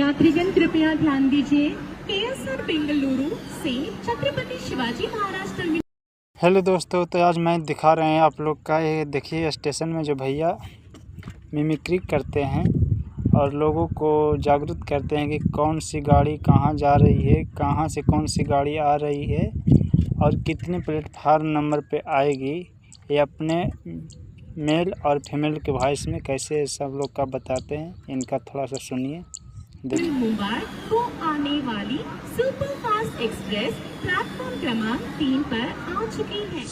यात्रीगण कृपया ध्यान दीजिए, केएसआर बेंगलुरु से छत्रपति शिवाजी महाराज टर्मिनल। हेलो दोस्तों, तो आज मैं दिखा रहे हैं आप लोग का ये देखिए स्टेशन में जो भैया मिमिक्री करते हैं और लोगों को जागरूक करते हैं कि कौन सी गाड़ी कहाँ जा रही है, कहाँ से कौन सी गाड़ी आ रही है और कितने प्लेटफार्म नंबर पे आएगी। ये अपने मेल और फीमेल के वॉइस में कैसे सब लोग का बताते हैं, इनका थोड़ा सा सुनिए। मुंबई को आने वाली सुपर फास्ट एक्सप्रेस प्लेटफॉर्म क्रमांक 3 पर आ चुकी है।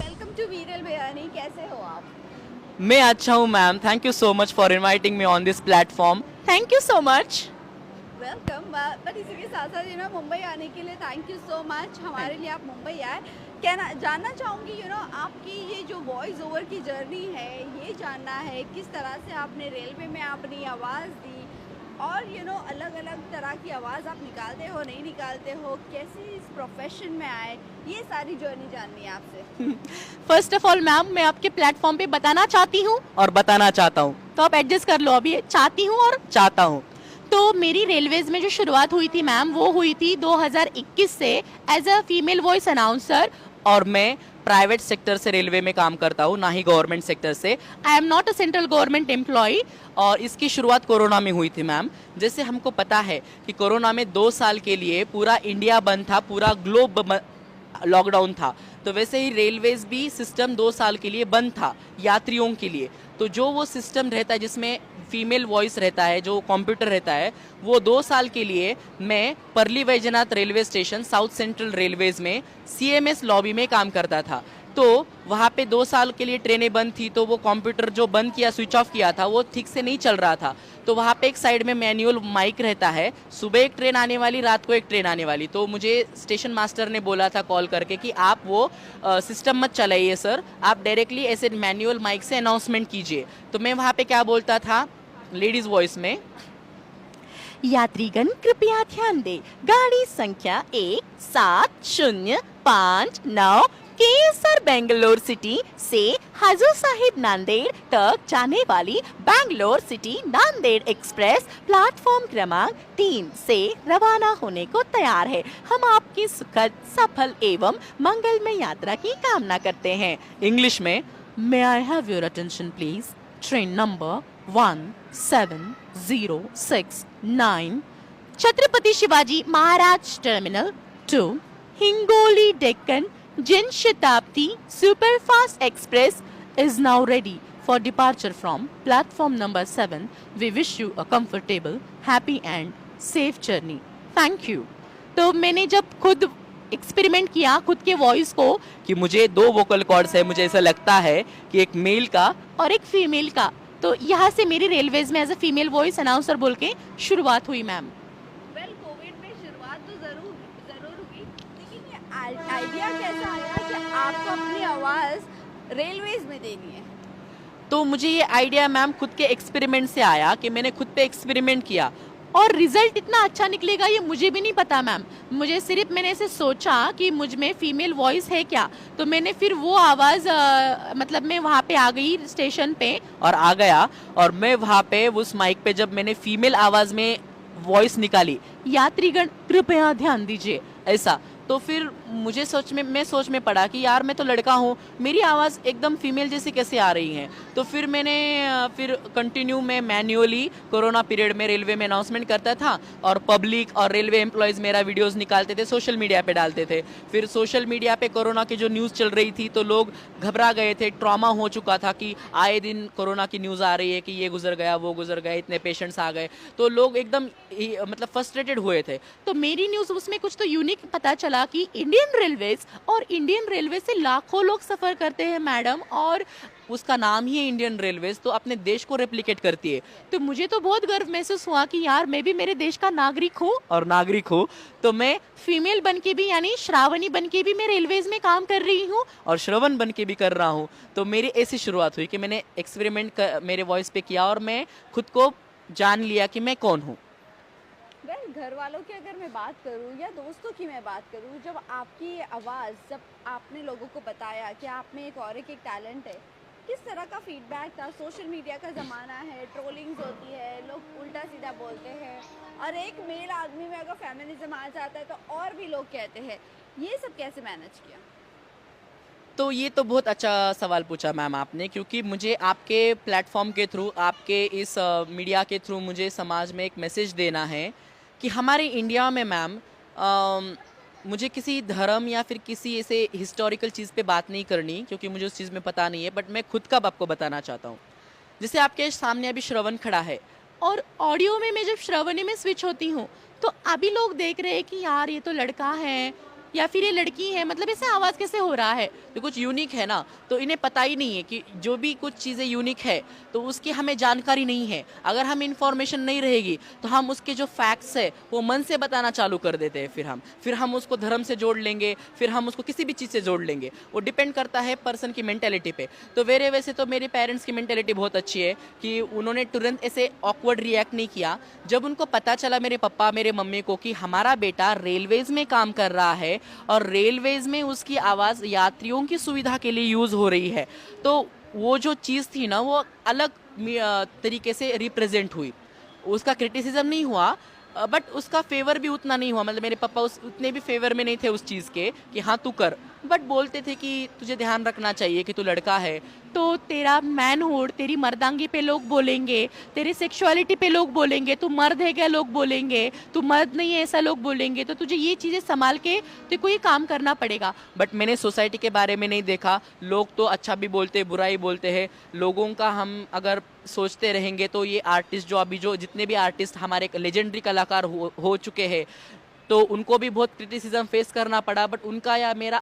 वेलकम टू वीरल बिरयानी। कैसे हो आप? मैं अच्छा हूँ ma'am, thank you so much for inviting me on this platform. Thank you so much. Welcome. But इसी के साथ साथ मुंबई आने के लिए थैंक यू सो मच। हमारे लिए आप मुंबई आए। कहना जानना चाहूँगी आपकी ये जो वॉइस ओवर की जर्नी है, ये जानना है किस तरह से आपने रेलवे में अपनी आवाज़ दी और अलग अलग तरह की आवाज़ आप निकालते हो नहीं निकालते हो, कैसे इस प्रोफेशन में आए, ये सारी जर्नी जाननी है आपसे। फर्स्ट ऑफ ऑल मैम, मैं आपके प्लेटफॉर्म पे बताना चाहती हूँ और बताना चाहता हूँ, तो आप एडजस्ट कर लो। अभी चाहती हूँ और चाहता हूँ। तो मेरी रेलवेज में जो शुरुआत हुई थी मैम, वो हुई थी 2021 से as a female voice announcer. और मैं प्राइवेट सेक्टर से रेलवे में काम करता हूँ, ना ही गवर्नमेंट सेक्टर से। I am not a central government employ. और इसकी शुरुआत कोरोना में हुई थी मैम। जैसे हमको पता है कि कोरोना में 2 साल के लिए पूरा इंडिया बंद था, पूरा ग्लोब लॉकडाउन था। तो वैसे ही रेलवेज भी सिस्टम 2 साल के लिए बंद था यात्रियों के लिए। तो जो वो सिस्टम रहता है जिसमें फीमेल वॉइस रहता है, जो कंप्यूटर रहता है, वो 2 साल के लिए मैं परली Vaijnath railway station south central railways में CMS लॉबी में काम करता था। तो वहाँ पे 2 साल के लिए ट्रेनें बंद थी, तो वो कंप्यूटर जो बंद किया, स्विच ऑफ किया था, वो ठीक से नहीं चल रहा था। तो वहाँ पे एक साइड में मैनुअल माइक रहता है, सुबह एक ट्रेन आने वाली, रात को एक ट्रेन आने वाली। तो मुझे स्टेशन मास्टर ने बोला था कॉल करके कि आप वो सिस्टम मत चलाइए सर, आप डायरेक्टली ऐसे मैनुअल माइक से अनाउंसमेंट कीजिए। तो मैं वहाँ पे क्या बोलता था लेडीज वॉइस में, यात्रीगण कृपया ध्यान दें, गाड़ी संख्या 1705 केएसआर बेंगलोर सिटी से हजूर साहिब नांदेड़ तक जाने वाली Bangalore city Nanded express platform क्रमांक 3 से रवाना होने को तैयार है। हम आपकी सुखद, सफल एवं मंगलमय यात्रा की कामना करते हैं। इंग्लिश में, may I have your attention please, train number 1706 Chhatrapati Shivaji Maharaj terminal 2 Hingoli Deccan Jan Shatabdi Superfast Express is now ready for departure from platform number 7. We wish you a comfortable, happy and safe journey. Thank you. तो मैंने जब खुद experiment किया खुद के voice को कि मुझे 2 वोकल कॉर्ड्स है, मुझे ऐसा लगता है कि एक मेल का और एक फीमेल का, तो यहाँ से मेरी रेलवेज में as a female voice announcer बोल के शुरुआत हुई मैम। कोविड में शुरुआत तो जरूर हुई, लेकिन ये आइडिया कैसा आया कि आपको अपनी आवाज़ रेलवेज में देनी है? तो मुझे ये आइडिया मैम खुद के एक्सपेरिमेंट से आया कि मैंने खुद पे एक्सपेरिमेंट किया और रिजल्ट इतना अच्छा निकलेगा ये मुझे भी नहीं पता मैम। मुझे सिर्फ मैंने ऐसे सोचा कि मुझ में फीमेल वॉइस है क्या, तो मैंने फिर वो आवाज़ मतलब मैं वहाँ पे आ गई स्टेशन पे और आ गया, और मैं वहाँ पे उस माइक पे जब मैंने फीमेल आवाज़ में वॉइस निकाली, यात्रीगण कृपया ध्यान दीजिए, ऐसा, तो फिर मुझे सोच में पड़ा कि यार मैं तो लड़का हूँ, मेरी आवाज़ एकदम फीमेल जैसी कैसे आ रही है। तो फिर मैंने फिर कंटिन्यू में मैन्युअली कोरोना पीरियड में रेलवे में अनाउंसमेंट करता था और पब्लिक और रेलवे एम्प्लॉयज़ मेरा वीडियोस निकालते थे, सोशल मीडिया पे डालते थे। फिर सोशल मीडिया पे कोरोना की जो न्यूज़ चल रही थी तो लोग घबरा गए थे, ट्रॉमा हो चुका था कि आए दिन कोरोना की न्यूज़ आ रही है कि ये गुजर गया, वो गुजर गया, इतने पेशेंट्स आ गए, तो लोग एकदम मतलब फ्रस्ट्रेटेड हुए थे। तो मेरी न्यूज़ उसमें कुछ तो यूनिक पता चला कि इंडियन रेलवेज और इंडियन रेलवे से लाखों लोग सफ़र करते हैं मैडम, और उसका नाम ही है इंडियन रेलवेज, तो अपने देश को रेप्लिकेट करती है। तो मुझे तो बहुत गर्व महसूस हुआ कि यार मैं भी मेरे देश का नागरिक हूँ, और नागरिक हूँ तो मैं फीमेल बन के भी यानी श्रावणी बन के भी मैं रेलवेज में काम कर रही हूँ और श्रवण बन के भी कर रहा हूँ। तो मेरी ऐसी शुरुआत हुई कि मैंने एक्सपेरिमेंट मेरे वॉइस पे किया और मैं खुद को जान लिया कि मैं कौन हूँ। घर वालों की अगर मैं बात करूं या दोस्तों की मैं बात करूं, जब आपकी आवाज़, जब आपने लोगों को बताया कि आप में एक और एक टैलेंट है, किस तरह का फीडबैक था? सोशल मीडिया का ज़माना है, ट्रोलिंग्स होती है, लोग उल्टा सीधा बोलते हैं, और एक मेल आदमी में अगर फेमिनिज्म आ जाता है तो और भी लोग कहते हैं, ये सब कैसे मैनेज किया? तो ये तो बहुत अच्छा सवाल पूछा मैम आपने, क्योंकि मुझे आपके प्लेटफॉर्म के थ्रू, आपके इस मीडिया के थ्रू मुझे समाज में एक मैसेज देना है कि हमारे इंडिया में मैम मुझे किसी धर्म या फिर किसी ऐसे हिस्टोरिकल चीज़ पे बात नहीं करनी, क्योंकि मुझे उस चीज़ में पता नहीं है, बट मैं खुद का आपको बताना चाहता हूँ। जैसे आपके सामने अभी श्रवण खड़ा है, और ऑडियो में मैं जब श्रवणी में स्विच होती हूँ तो अभी लोग देख रहे हैं कि यार ये तो लड़का है या फिर ये लड़की है, मतलब ऐसे आवाज़ कैसे हो रहा है, तो कुछ यूनिक है ना। तो इन्हें पता ही नहीं है कि जो भी कुछ चीज़ें यूनिक है तो उसकी हमें जानकारी नहीं है। अगर हम इन्फॉर्मेशन नहीं रहेगी तो हम उसके जो फैक्ट्स है वो मन से बताना चालू कर देते हैं। फिर हम उसको धर्म से जोड़ लेंगे, फिर हम उसको किसी भी चीज़ से जोड़ लेंगे। वो डिपेंड करता है पर्सन की मेंटेलिटी पे। तो वैसे तो मेरे पेरेंट्स की मेंटेलिटी बहुत अच्छी है कि उन्होंने तुरंत ऐसे ऑकवर्ड रिएक्ट नहीं किया। जब उनको पता चला मेरे पापा मेरे मम्मी को कि हमारा बेटा रेलवेज में काम कर रहा है और रेलवेज में उसकी आवाज़ यात्रियों की सुविधा के लिए यूज़ हो रही है, तो वो जो चीज़ थी ना वो अलग तरीके से रिप्रेजेंट हुई। उसका क्रिटिसिज्म नहीं हुआ, बट उसका फेवर भी उतना नहीं हुआ। मतलब मेरे पापा उतने भी फेवर में नहीं थे उस चीज़ के कि हाँ तू कर, बट बोलते थे कि तुझे ध्यान रखना चाहिए कि तू लड़का है, तो तेरा मैनहुड, तेरी मर्दांगी पे लोग बोलेंगे, तेरी सेक्सुअलिटी पे लोग बोलेंगे, तू मर्द है क्या लोग बोलेंगे, तू मर्द नहीं है ऐसा लोग बोलेंगे, तो तुझे ये चीज़ें संभाल के तेरे को ये काम करना पड़ेगा। बट मैंने सोसाइटी के बारे में नहीं देखा। लोग तो अच्छा भी बोलते बुरा ही बोलते हैं। लोगों का हम अगर सोचते रहेंगे तो ये आर्टिस्ट जो जितने भी आर्टिस्ट हमारे लेजेंडरी कलाकार हो चुके हैं, तो उनको भी बहुत क्रिटिसिज्म फेस करना पड़ा, बट उनका या मेरा